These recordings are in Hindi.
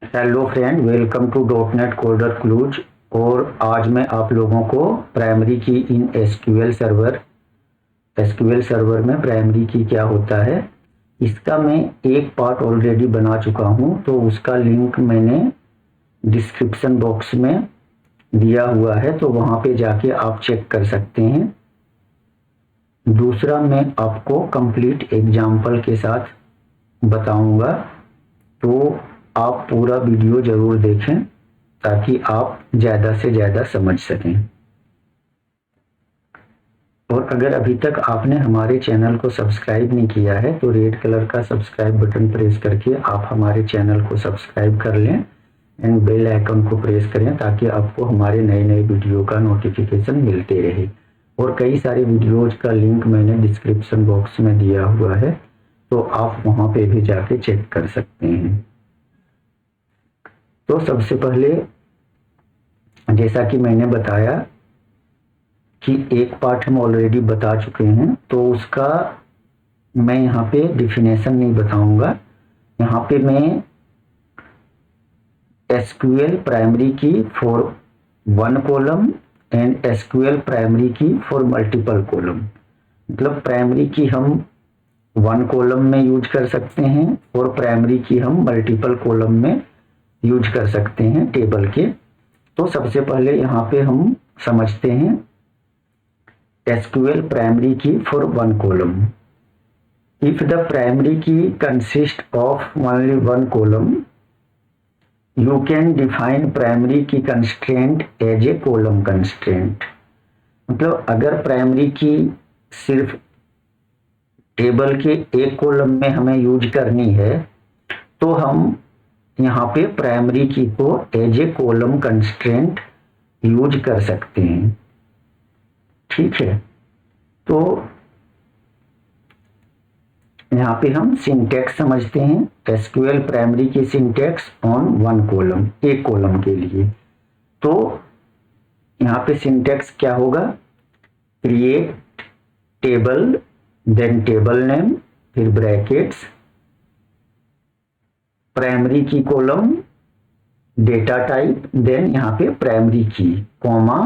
Hello friend, welcome to dot net coder clues. और आज मैं आप लोगों को primary key in SQL server में प्राइमरी की क्या होता है इसका मैं एक पार्ट ऑलरेडी बना चुका हूं, तो उसका लिंक मैंने डिस्क्रिप्शन बॉक्स में दिया हुआ है, तो वहां पे जाके आप चेक कर सकते हैं। दूसरा, मैं आपको कंप्लीट एग्जाम्पल के साथ बताऊंगा, तो आप पूरा वीडियो जरूर देखें ताकि आप ज़्यादा से ज़्यादा समझ सकें। और अगर अभी तक आपने हमारे चैनल को सब्सक्राइब नहीं किया है तो रेड कलर का सब्सक्राइब बटन प्रेस करके आप हमारे चैनल को सब्सक्राइब कर लें एंड बेल आइकन को प्रेस करें ताकि आपको हमारे नए नए वीडियो का नोटिफिकेशन मिलते रहे। और कई सारे वीडियोज का लिंक मैंने डिस्क्रिप्शन बॉक्स में दिया हुआ है, तो आप वहाँ पे भी जाके चेक कर सकते हैं। तो सबसे पहले, जैसा कि मैंने बताया कि एक पार्ट हम ऑलरेडी बता चुके हैं, तो उसका मैं यहाँ पे डिफिनेशन नहीं बताऊंगा। यहाँ पे मैं SQL primary key for one column and SQL primary key for multiple column, मतलब प्राइमरी की हम वन कॉलम में यूज कर सकते हैं और प्राइमरी की हम मल्टीपल कॉलम में यूज कर सकते हैं टेबल के। तो सबसे पहले यहाँ पे हम समझते हैं SQL primary key for one column. If the primary key consist of only one column you can define primary key constraint as a column constraint. मतलब अगर प्राइमरी की सिर्फ टेबल के एक कॉलम में हमें यूज करनी है तो हम यहाँ पे प्राइमरी की को as a column constraint use कर सकते हैं। ठीक है, तो यहाँ पे हम सिंटैक्स समझते हैं। SQL primary key syntax on one column, एक कॉलम के लिए। तो यहाँ पे सिंटैक्स क्या होगा? Create table, then table name, फिर brackets, primary key column, data type, then यहाँ पे primary key, comma,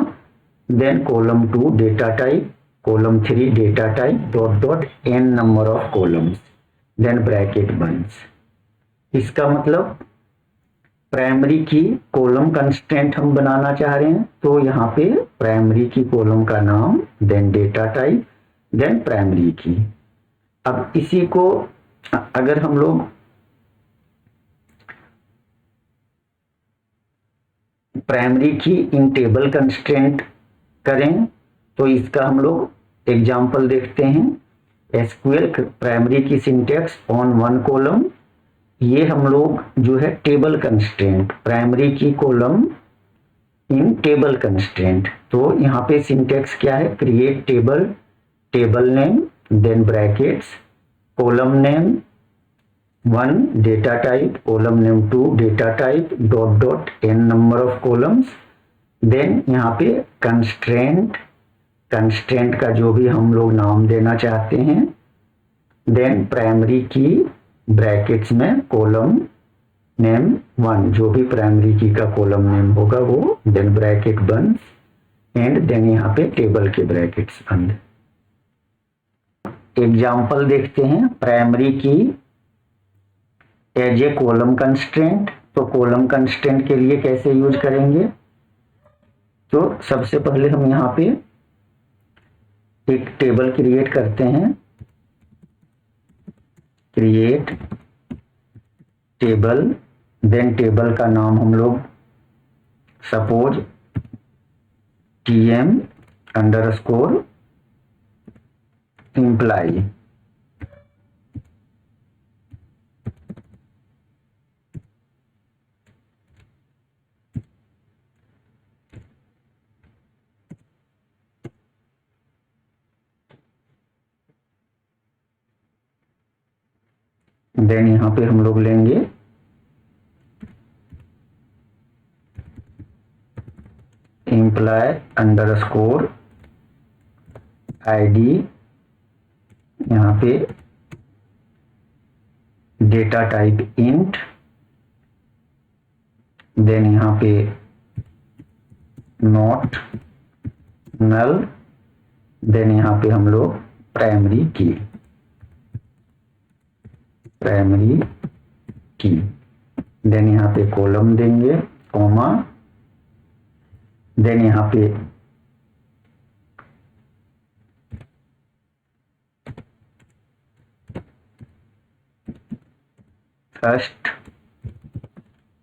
then column 2 data type, column 3 data type, dot dot n number of columns, then bracket बंस। इसका मतलब प्राइमरी की कॉलम कंस्ट्रेंट हम बनाना चाह रहे हैं, तो यहाँ पे प्राइमरी की कॉलम का नाम, then data type, then primary key. अब इसी को अगर हम लोग प्राइमरी की इन टेबल कंस्ट्रेंट करें तो इसका हम लोग एग्जांपल देखते हैं। SQL primary key syntax on one column, ये हम लोग जो है table constraint, primary key column in table constraint. तो यहाँ पे सिंटैक्स क्या है? Create table, table name, then brackets, column name 1 data type, column name 2 data type, dot dot n number of columns, then यहाँ पे कंस्ट्रेंट, कंस्ट्रेंट का जो भी हम लोग नाम देना चाहते हैं, देन प्राइमरी की ब्रैकेट्स में कॉलम नेम 1, जो भी प्राइमरी की का कॉलम नेम होगा वो, देन ब्रैकेट बंद, एंड देन यहाँ पे टेबल के ब्रैकेट्स बंद। एग्जाम्पल देखते हैं primary key as a column constraint. तो कॉलम कंस्ट्रेंट के लिए कैसे यूज करेंगे? तो सबसे पहले हम यहाँ पे एक टेबल क्रिएट करते हैं। क्रिएट टेबल, देन टेबल का नाम हम लोग suppose tm underscore employee, then यहां पे हम लोग लेंगे इम्प्लाई अंडरस्कोर id, यहाँ पे डेटा टाइप इंट, देन यहाँ पे नॉट नल, देन यहाँ पे हम लोग प्राइमरी की देन यहाँ पे कॉलम देंगे कॉमा, देन यहाँ पे first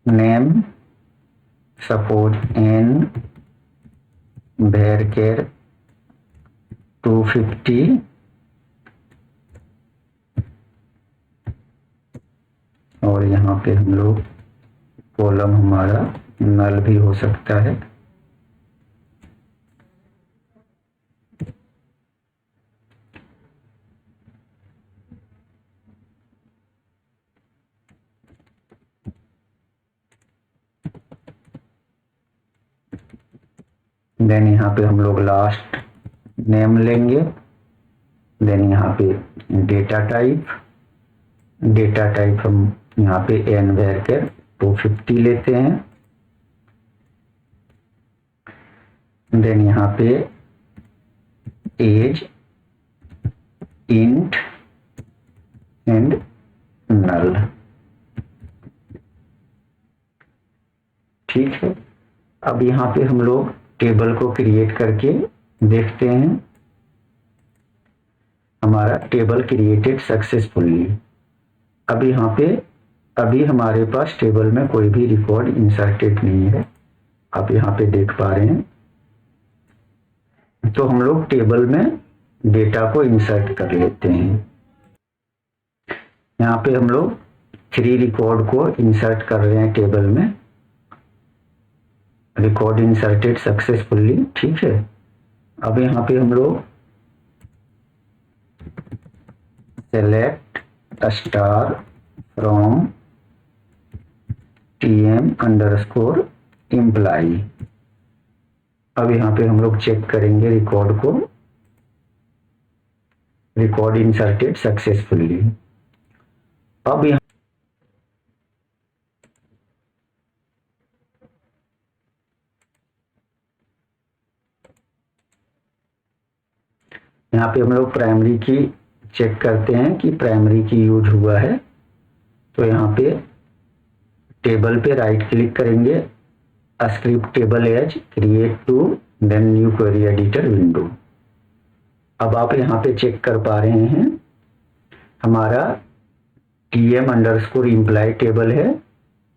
name, suppose n varchar 250, और यहाँ पे हम लोग कॉलम हमारा नल भी हो सकता है। देन यहाँ पे हम लोग लास्ट नेम लेंगे, देन यहाँ पे डेटा टाइप हम यहाँ पे n varchar 250 लेते हैं, देन यहाँ पे एज इंट एंड नल। ठीक है, अब यहाँ पे हम लोग टेबल को क्रिएट करके देखते हैं। हमारा टेबल क्रिएटेड सक्सेसफुली। अब यहाँ पे अभी हमारे पास टेबल में कोई भी रिकॉर्ड इंसर्टेड नहीं है, आप यहाँ पे देख पा रहे हैं। तो हम लोग टेबल में डेटा को इंसर्ट कर लेते हैं। यहाँ पे हम लोग 3 रिकॉर्ड को इंसर्ट कर रहे हैं टेबल में, रिकॉर्ड इंसर्टेड सक्सेसफुली। ठीक है, अब यहाँ पे हम लोग सेलेक्ट स्टार फ्रॉम tm_employee। अब यहाँ पे हम लोग चेक करेंगे रिकॉर्ड को, रिकॉर्ड इंसर्टेड सक्सेसफुली। अब यहाँ पे हम लोग प्राइमरी की चेक करते हैं कि प्राइमरी की यूज हुआ है। तो यहाँ पे टेबल पे राइट क्लिक करेंगे, script table as create to, then new query editor window. अब आप यहाँ पे चेक कर पा रहे हैं हमारा tm_employee टेबल है,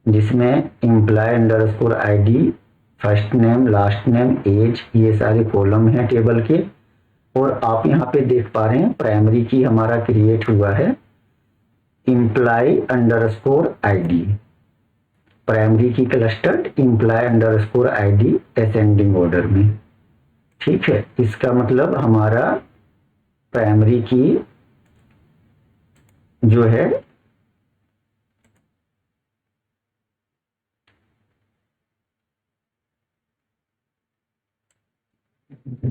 जिसमें employee_id, first name, last name, age, ये सारे कॉलम हैं टेबल के। और आप यहाँ पे देख पा रहे हैं प्राइमरी की हमारा क्रिएट हुआ है employee_id, primary key clustered employee_id ascending order में। ठीक है, इसका मतलब हमारा प्राइमरी की जो है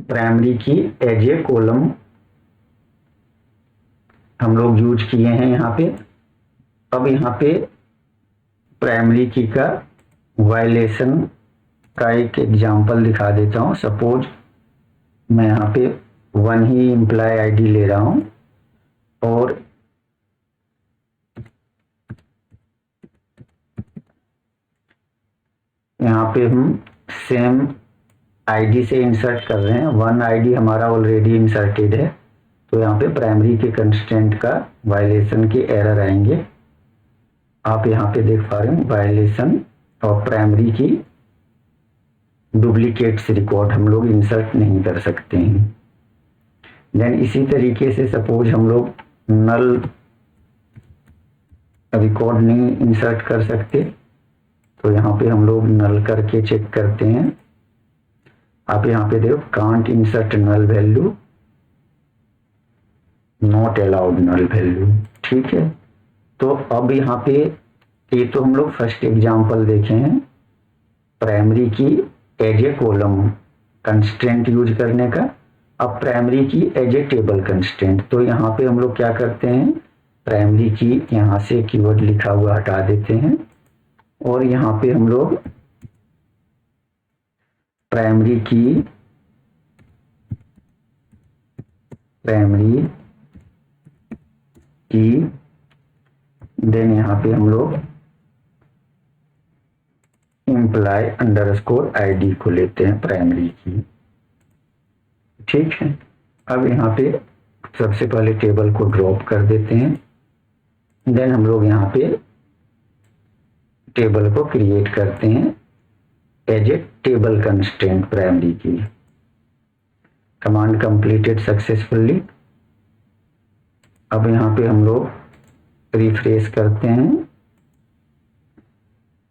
primary key as a column हम लोग यूज किए हैं यहाँ पे। अब यहाँ पे प्राइमरी की का वायलेशन का एक एग्जांपल दिखा देता हूँ। सपोज मैं यहाँ पे 1 ही एम्प्लॉय आईडी ले रहा हूँ और यहाँ पे हम सेम आईडी से इंसर्ट कर रहे हैं। 1 आईडी हमारा ऑलरेडी इंसर्टेड है, तो यहाँ पे प्राइमरी के कंस्ट्रेंट का वायलेशन के एरर आएंगे। आप यहाँ पे देख पा रहे हैं वायलेशन और प्राइमरी की डुप्लीकेट्स रिकॉर्ड हम लोग इंसर्ट नहीं कर सकते हैं। देन इसी तरीके से सपोज हम लोग नल रिकॉर्ड नहीं इंसर्ट कर सकते, तो यहाँ पे हम लोग नल करके चेक करते हैं। आप यहाँ पे देखो can't insert null value, not allowed null value. ठीक है, तो अब यहाँ पे ये तो हम लोग फर्स्ट एग्जांपल देखे हैं primary key as a column constraint use करने का। अब primary key as a table constraint, तो यहाँ पे हम लोग क्या करते हैं, प्राइमरी की यहाँ से कीवर्ड लिखा हुआ हटा देते हैं और यहाँ पे हम लोग प्राइमरी की देन यहाँ पे हम लोग इम्प्लाई अंडरस्कोर आईडी को लेते हैं प्राइमरी की। ठीक है, अब यहाँ पे सबसे पहले टेबल को ड्रॉप कर देते हैं, देन हम लोग यहाँ पे टेबल को क्रिएट करते हैं as a table constraint primary key. Command completed successfully. अब यहाँ पे हम लोग रिफ्रेश करते हैं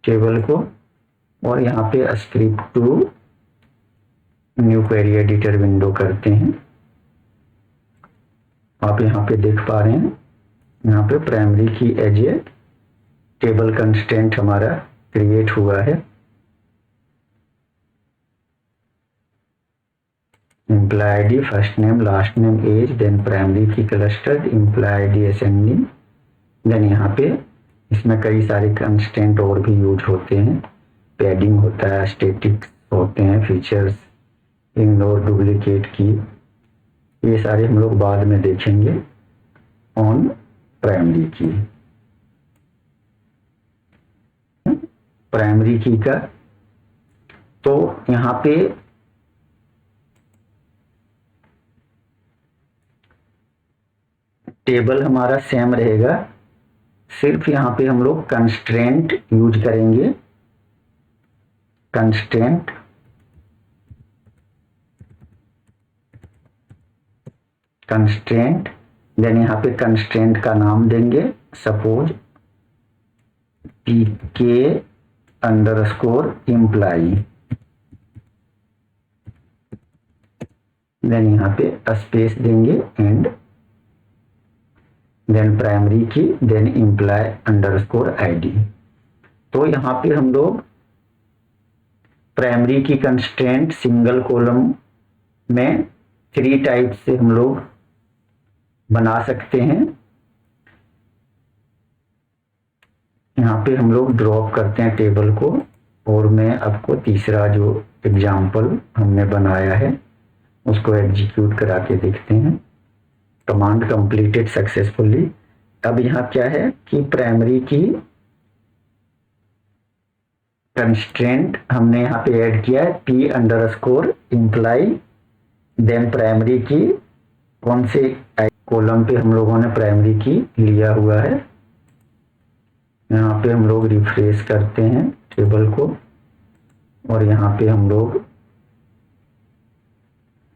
टेबल को और यहाँ पे script to new query editor window करते हैं। आप यहाँ पे देख पा रहे हैं, यहाँ पे primary key as a table constraint हमारा क्रिएट हुआ है। Employee ID, first name, last name, age, then primary key clustered, employee ID ascending, then यहाँ पे इसमें कई सारे कंस्ट्रेंट और भी यूज होते हैं। पैडिंग होता है, स्टैटिक्स होते हैं, फीचर्स, इग्नोर डुप्लीकेट की, ये सारे हम लोग बाद में देखेंगे ऑन प्राइमरी की। प्राइमरी की का तो यहाँ पे टेबल हमारा सेम रहेगा, सिर्फ यहाँ पे हम लोग कंस्ट्रेंट यूज करेंगे। कंस्ट्रेंट देन यहाँ पे कंस्ट्रेंट का नाम देंगे, सपोज पीके अंडरस्कोर इम्प्लाई, देन यहाँ पे स्पेस देंगे and then primary key, then imply underscore ID. तो यहाँ पे हम लोग primary key constraint single column में 3 टाइप से हम लोग बना सकते हैं। यहाँ पे हम लोग ड्रॉप करते हैं टेबल को और मैं आपको तीसरा जो एग्जाम्पल हमने बनाया है उसको एग्जीक्यूट करा के देखते हैं। Command completed successfully. अब यहाँ क्या है कि प्राइमरी की कंस्ट्रेंट हमने यहाँ पे ऐड किया है P underscore employee, then primary key कौन से कॉलम पे हम लोगों ने प्राइमरी की लिया हुआ है। यहाँ पे हम लोग रिफ्रेश करते हैं टेबल को और यहाँ पे हम लोग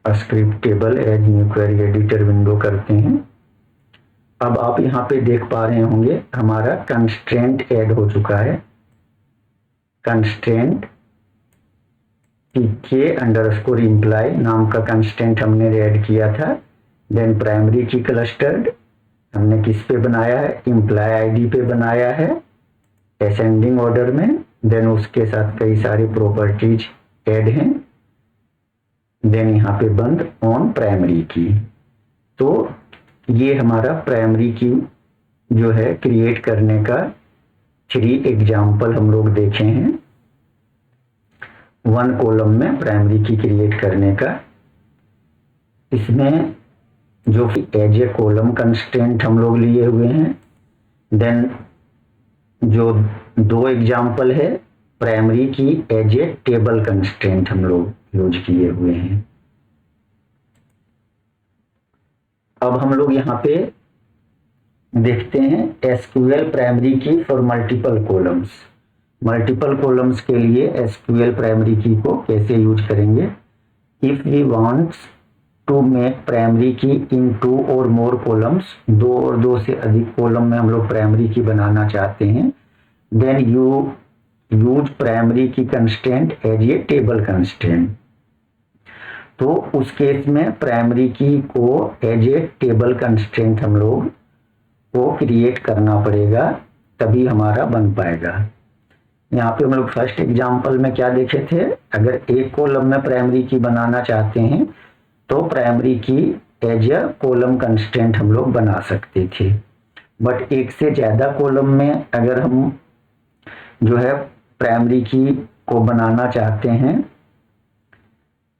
script table as new query editor window करते हैं। अब आप यहाँ पे देख पा रहे होंगे हमारा कंस्ट्रेंट ऐड हो चुका है। कंस्ट्रेंट के अंडरस्कोर इम्प्लाई नाम का कंस्ट्रेंट हमने ऐड किया था। देन प्राइमरी की क्लस्टर्ड हमने किस पे बनाया है, इम्प्लाई आईडी पे बनाया है असेंडिंग ऑर्डर में। देन उसके साथ कई सारी प्रॉपर्टीज ऐड हैं। देन यहाँ पे बंद ऑन प्राइमरी की। तो ये हमारा प्राइमरी की जो है क्रिएट करने का 3 एग्जाम्पल हम लोग देखे हैं। 1 कॉलम में प्राइमरी की क्रिएट करने का, इसमें जो कि एज ए कॉलम कंस्ट्रेंट हम लोग लिए हुए हैं। देन जो 2 एग्जाम्पल है primary key as a table constraint हम लोग यूज किए हुए हैं। अब हम लोग यहाँ पे देखते हैं SQL primary key for multiple columns. Multiple columns के लिए एसक्यूएल प्राइमरी की को कैसे यूज करेंगे। If we wants to make primary key in 2 और मोर कॉलम्स, 2 और 2 से अधिक कॉलम में हम लोग प्राइमरी की बनाना चाहते हैं, then you use primary key constraint as a table constraint. तो उस केस में प्राइमरी की को एज ए टेबल कंस्ट्रेंट हम लोग को क्रिएट करना पड़ेगा, तभी हमारा बन पाएगा। यहाँ पे हम लोग फर्स्ट एग्जांपल में क्या देखे थे, अगर एक कॉलम में प्राइमरी की बनाना चाहते हैं तो primary key as a column constraint हम लोग बना सकते थे। बट एक से ज्यादा कॉलम में अगर हम जो है प्राइमरी की को बनाना चाहते हैं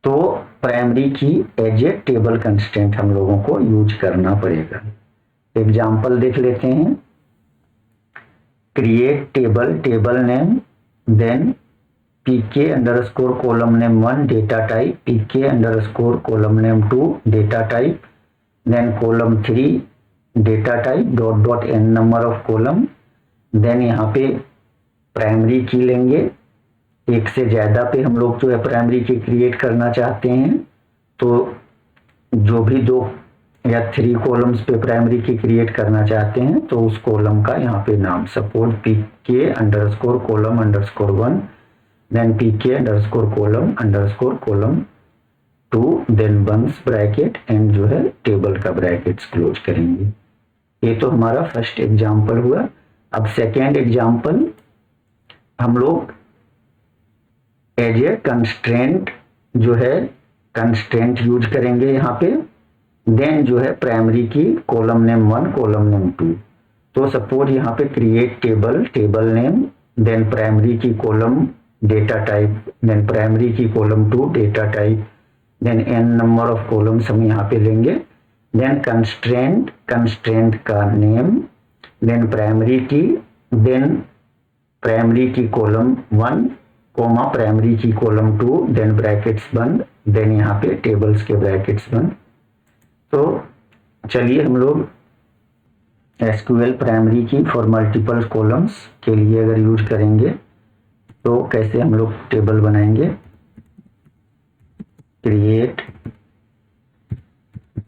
तो primary key as a table constraint हम लोगों को यूज करना पड़ेगा। एग्जाम्पल देख लेते हैं। Create table, table name, then pk underscore column name 1 data type, pk underscore column name 2 data type, then column 3 data type dot dot n number of column. Then यहाँ पे प्राइमरी की लेंगे, एक से ज्यादा पे हम लोग जो है प्राइमरी की क्रिएट करना चाहते हैं, तो जो भी 2 या 3 कॉलम्स पे प्राइमरी की क्रिएट करना चाहते हैं तो उस कॉलम का यहाँ पे नाम, suppose pk underscore column underscore 1, then pk underscore column 2, then बंस ब्रैकेट एंड जो है टेबल का ब्रैकेट्स क्लोज करेंगे। ये तो हमारा फर्स्ट एग्जांपल हुआ। अब सेकेंड एग्जांपल हम लोग एज ए कंस्ट्रेंट जो है कंस्ट्रेंट यूज करेंगे यहाँ पे। देन जो है primary key column name 1 column name 2। तो सपोज यहाँ पे create table, table name, then primary key column data type, then primary key column 2 data type, then n number of columns हम यहाँ पे लेंगे, देन कंस्ट्रेंट, कंस्ट्रेंट का name, then primary key, then primary key column 1 comma primary key column 2, then brackets बंद, देन यहाँ पे टेबल्स के ब्रैकेट्स बंद। तो चलिए हम लोग SQL primary key for multiple columns के लिए अगर यूज करेंगे तो कैसे हम लोग टेबल बनाएंगे। क्रिएट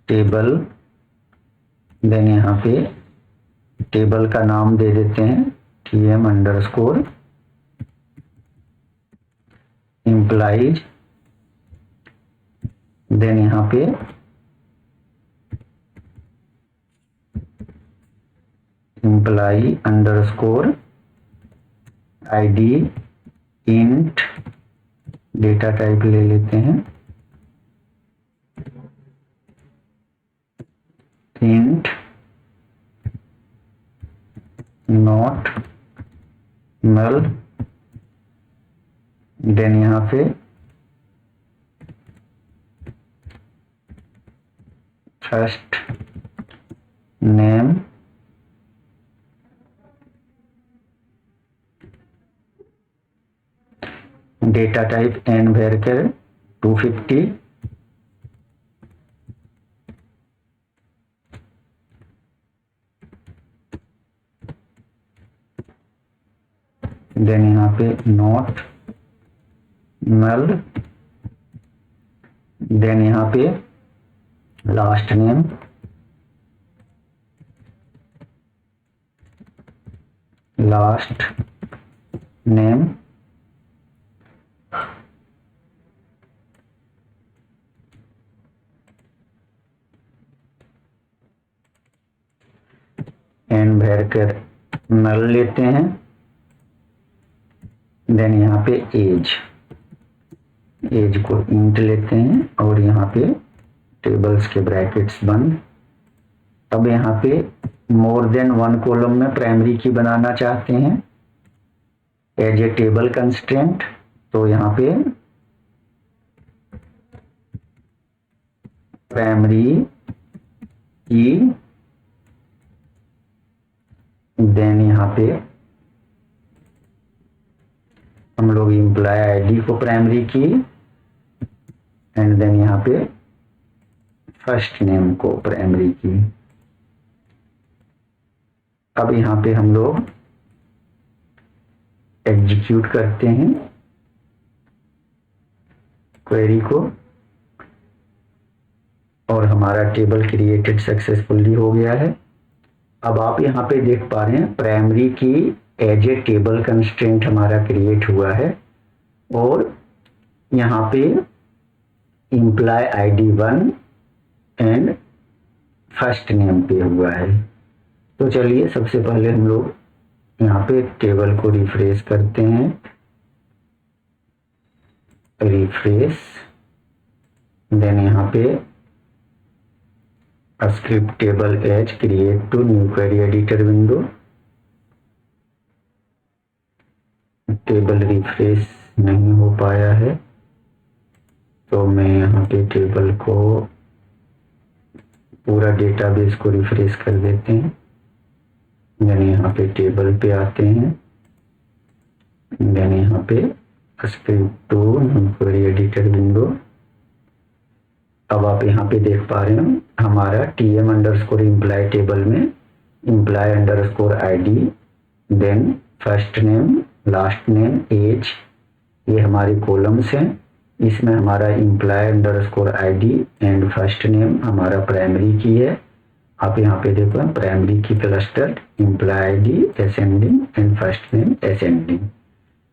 टेबल, देन यहाँ पे टेबल का नाम दे देते हैं tm अंडरस्कोर इम्प्लाइज, देन यहाँ पे employee underscore ID int, data type ले लेते हैं इंट नॉट नल, देन यहाँ पे first name, data type n variable 250, then यहाँ पे नॉट नल, देन यहाँ पे last name, last name, n variable null लेते हैं, देन यहाँ पे एज, एज को इंट लेते हैं और यहाँ पे टेबल्स के ब्रैकेट्स बंद। अब यहाँ पे मोर देन 1 कॉलम में प्राइमरी की बनाना चाहते हैं एज ए टेबल कंस्ट्रेंट, तो यहाँ पे प्राइमरी की, देन यहाँ पे हम लोग इम्प्लाई आईडी को प्राइमरी की एंड देन यहाँ पे फर्स्ट नेम को प्राइमरी की। अब यहाँ पे हम लोग एग्जीक्यूट करते हैं क्वेरी को और हमारा टेबल क्रिएटेड सक्सेसफुली हो गया है। अब आप यहाँ पे देख पा रहे हैं primary key as a table constraint हमारा क्रिएट हुआ है और यहाँ पे imply ID 1 and first name पे हुआ है। तो चलिए सबसे पहले हम लोग यहाँ पे टेबल को रिफ्रेश करते हैं, रिफ्रेश, देन यहाँ पे script table as create to new query editor window, table refresh नहीं हो पाया है तो मैं यहाँ पे टेबल को पूरा डेटाबेस को रिफ्रेश कर देते हैं, यानी यहाँ पे टेबल पे आते हैं, यानी यहाँ पे script to query editor window. अब आप यहाँ पे देख पा रहे हो हमारा TM_employee टेबल में employee_ID, then first name, last name, age, ये हमारे कॉलम्स हैं। इसमें हमारा employee_ID एंड फर्स्ट नेम हमारा प्राइमरी की है। आप यहाँ पे देखो primary key cluster employee ID ascending and first name ascending.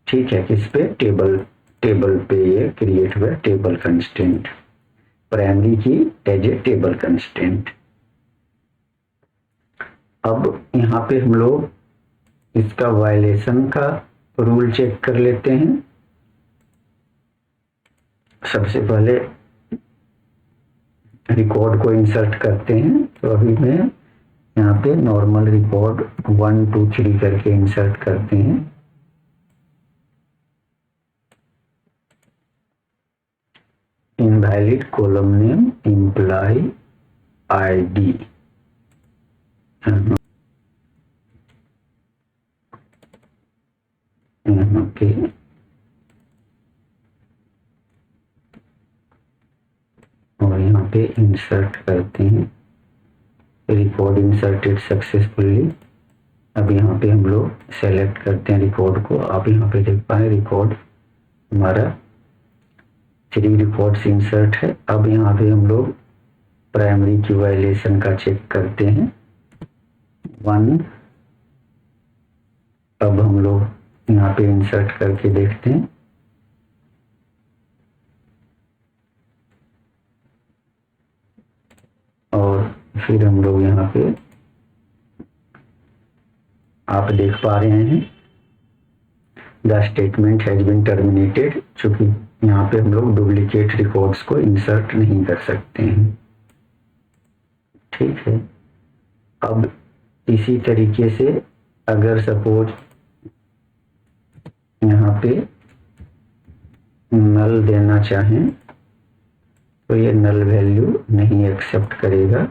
ठीक है, किस पे? टेबल पे ये क्रिएट हुआ table constant, primary key as a table constant. अब यहाँ पे हम लोग इसका वायलेशन का रूल चेक कर लेते हैं। सबसे पहले रिकॉर्ड को इंसर्ट करते हैं, तो अभी मैं यहाँ पे नॉर्मल रिकॉर्ड 1 2 3 करके इंसर्ट करते हैं। Invalid column name employ ID, यहाँ पे और यहाँ पे इंसर्ट करते हैं रिकॉर्ड इंसर्टेड सक्सेसफुली। अब यहाँ पे हम लोग सेलेक्ट करते हैं रिकॉर्ड को। आप यहाँ पे देख पाए रिकॉर्ड हमारा 3 रिकॉर्ड्स इंसर्ट है। अब यहाँ पे हम लोग प्राइमरी की वायलेशन का चेक करते हैं 1। अब हम लोग यहाँ पे इंसर्ट करके देखते हैं, और फिर हम लोग यहाँ पे आप देख पा रहे हैं the statement has been terminated, चूंकि यहाँ पे हम लोग डुप्लीकेट रिकॉर्ड्स को इंसर्ट नहीं कर सकते हैं। ठीक है, अब इसी तरीके से अगर सपोज यहाँ पे नल देना चाहें तो ये नल वैल्यू नहीं एक्सेप्ट करेगा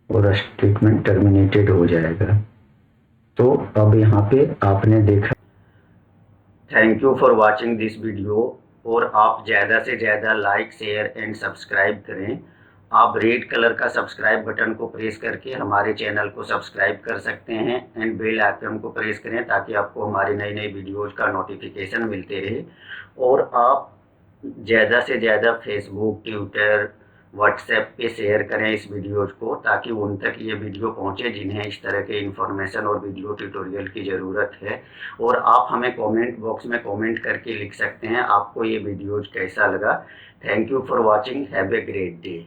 और स्टेटमेंट टर्मिनेटेड हो जाएगा। तो अब यहाँ पे आपने देखा। Thank you for watching this video, और आप ज़्यादा से ज़्यादा लाइक, शेयर एंड सब्सक्राइब करें। आप रेड कलर का सब्सक्राइब बटन को प्रेस करके हमारे चैनल को सब्सक्राइब कर सकते हैं एंड बेल आइकन को प्रेस करें ताकि आपको हमारी नई नई वीडियोज़ का नोटिफिकेशन मिलते रहे। और आप ज़्यादा से ज़्यादा फेसबुक, ट्विटर, व्हाट्सएप पे शेयर करें इस वीडियोज़ को, ताकि उन तक ये वीडियो पहुंचे जिन्हें इस तरह के इन्फॉर्मेशन और वीडियो ट्यूटोरियल की ज़रूरत है। और आप हमें कमेंट बॉक्स में कमेंट करके लिख सकते हैं आपको ये वीडियोज़ कैसा लगा। Thank you for watching, have a great day.